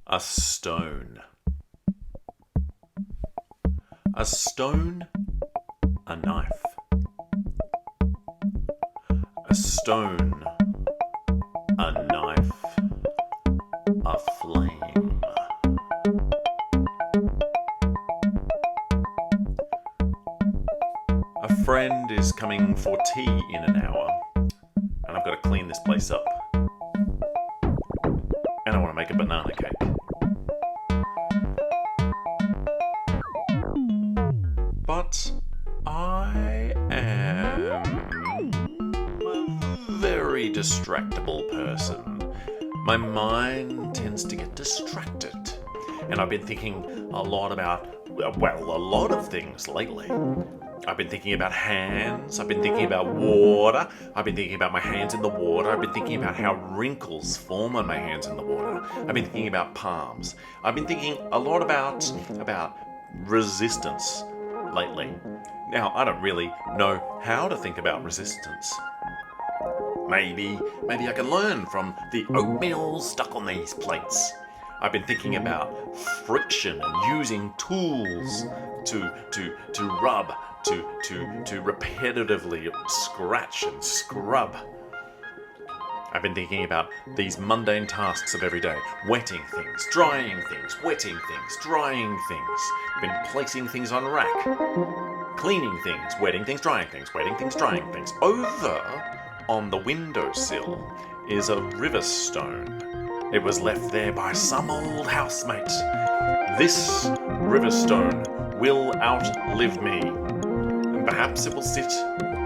A stone. A stone, a knife. A stone, a knife, a flame. A friend is coming for tea in an hour, and I've got to clean this place up. And I want to make a banana cake. But I am a very distractible person. My mind tends to get distracted. And I've been thinking a lot about, a lot of things lately. I've been thinking about hands, I've been thinking about water, I've been thinking about my hands in the water, I've been thinking about how wrinkles form on my hands in the water, I've been thinking about palms, I've been thinking a lot about resistance lately. Now, I don't really know how to think about resistance. Maybe I can learn from the oatmeal stuck on these plates. I've been thinking about friction and using tools to rub, to repetitively scratch and scrub. I've been thinking about these mundane tasks of every day. Wetting things, drying things, wetting things, drying things. I've been placing things on rack. Cleaning things, wetting things, drying things, wetting things, drying things. Over on the windowsill is a river stone. It was left there by some old housemate. This river stone will outlive me. And perhaps it will sit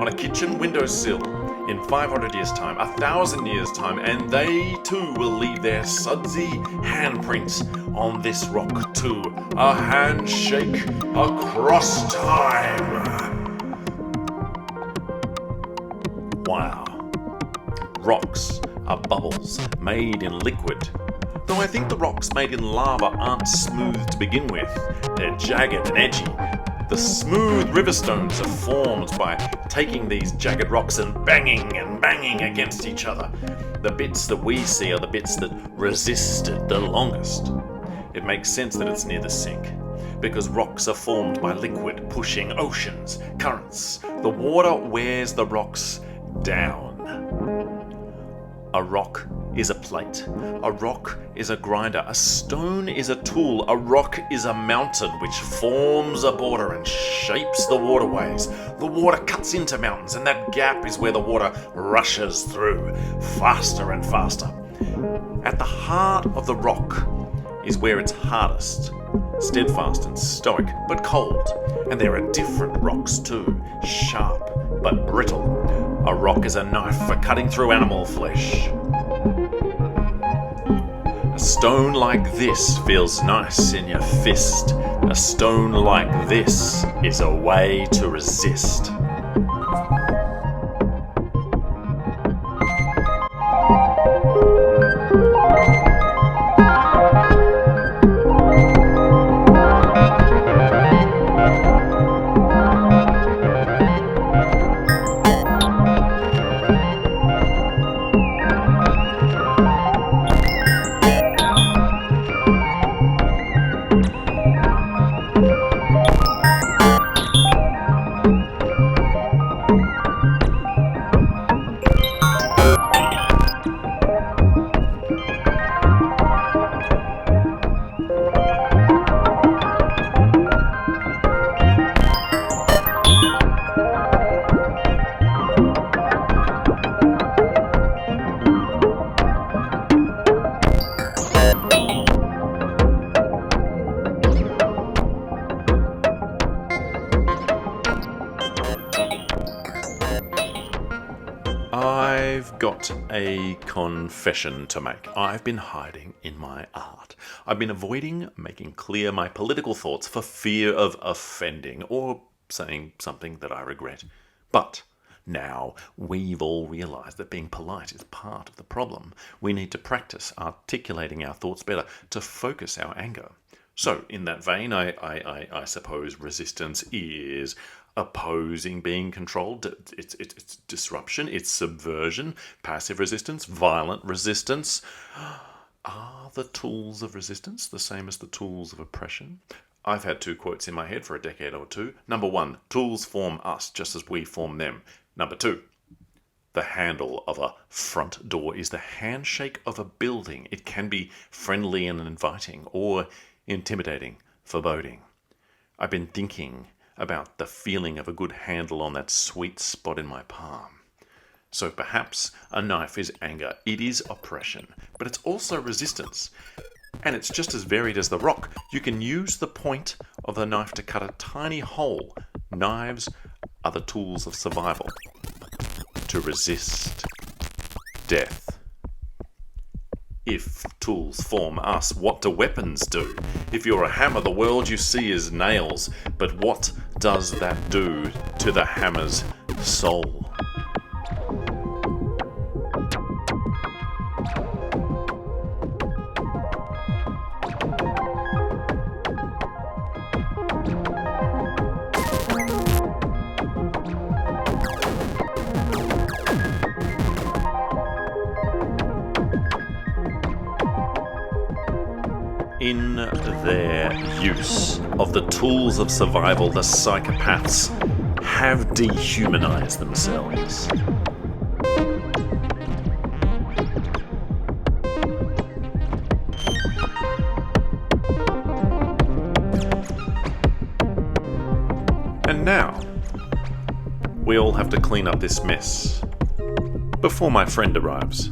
on a kitchen windowsill in 500 years' time, 1,000 years' time, and they too will leave their sudsy handprint on this rock too. A handshake across time. Wow. Rocks are bubbles made in liquid. Though I think the rocks made in lava aren't smooth to begin with. They're jagged and edgy. The smooth river stones are formed by taking these jagged rocks and banging against each other. The bits that we see are the bits that resisted the longest. It makes sense that it's near the sink, because rocks are formed by liquid pushing oceans, currents. The water wears the rocks down. A rock is a plate. A rock is a grinder. A stone is a tool. A rock is a mountain which forms a border and shapes the waterways. The water cuts into mountains, and that gap is where the water rushes through, faster and faster. At the heart of the rock is where it's hardest, steadfast and stoic, but cold. And there are different rocks too, sharp but brittle. A rock is a knife for cutting through animal flesh. A stone like this feels nice in your fist. A stone like this is a way to resist. I've got a confession to make. I've been hiding in my art. I've been avoiding making clear my political thoughts for fear of offending or saying something that I regret. But now we've all realised that being polite is part of the problem. We need to practice articulating our thoughts better to focus our anger. So, in that vein, I suppose resistance is opposing being controlled. It's disruption, it's subversion, passive resistance, violent resistance. Are the tools of resistance the same as the tools of oppression? I've had two quotes in my head for a decade or two. Number one, tools form us just as we form them. Number two, the handle of a front door is the handshake of a building. It can be friendly and inviting, or intimidating, foreboding. I've been thinking about the feeling of a good handle on that sweet spot in my palm. So perhaps a knife is anger, it is oppression, but it's also resistance. And it's just as varied as the rock. You can use the point of the knife to cut a tiny hole. Knives are the tools of survival. To resist death. If tools form us, what do weapons do? If you're a hammer, the world you see is nails. But what does that do to the hammer's soul? In their use of the tools of survival, the psychopaths have dehumanized themselves. And now, we all have to clean up this mess before my friend arrives.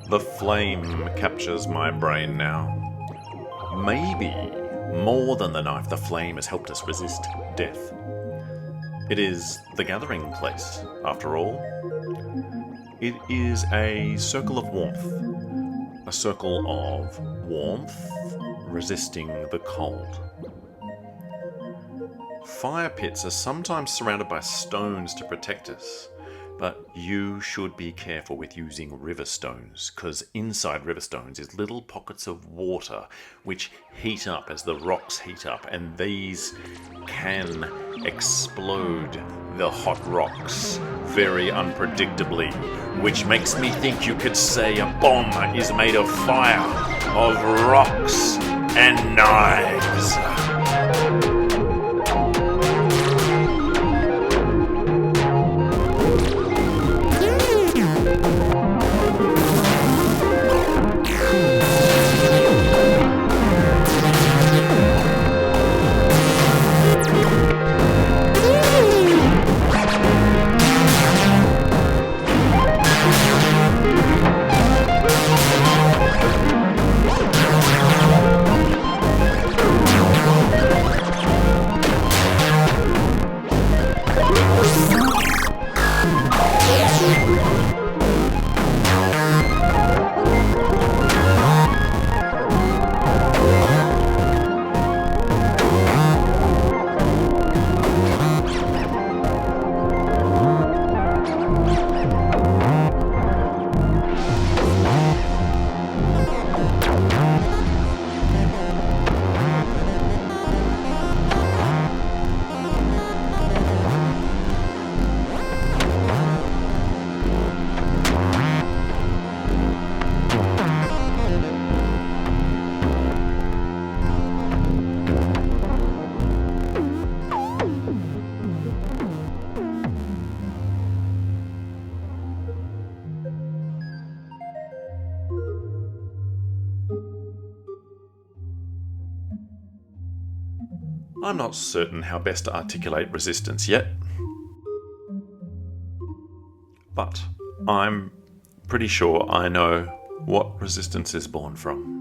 The flame captures my brain now. Maybe more than the knife, the flame has helped us resist death. It is the gathering place, after all. It is a circle of warmth. A circle of warmth resisting the cold. Fire pits are sometimes surrounded by stones to protect us. But you should be careful with using river stones, because inside river stones is little pockets of water which heat up as the rocks heat up, and these can explode the hot rocks very unpredictably, which makes me think you could say a bomb is made of fire, of rocks and knives. I'm not certain how best to articulate resistance yet, but I'm pretty sure I know what resistance is born from.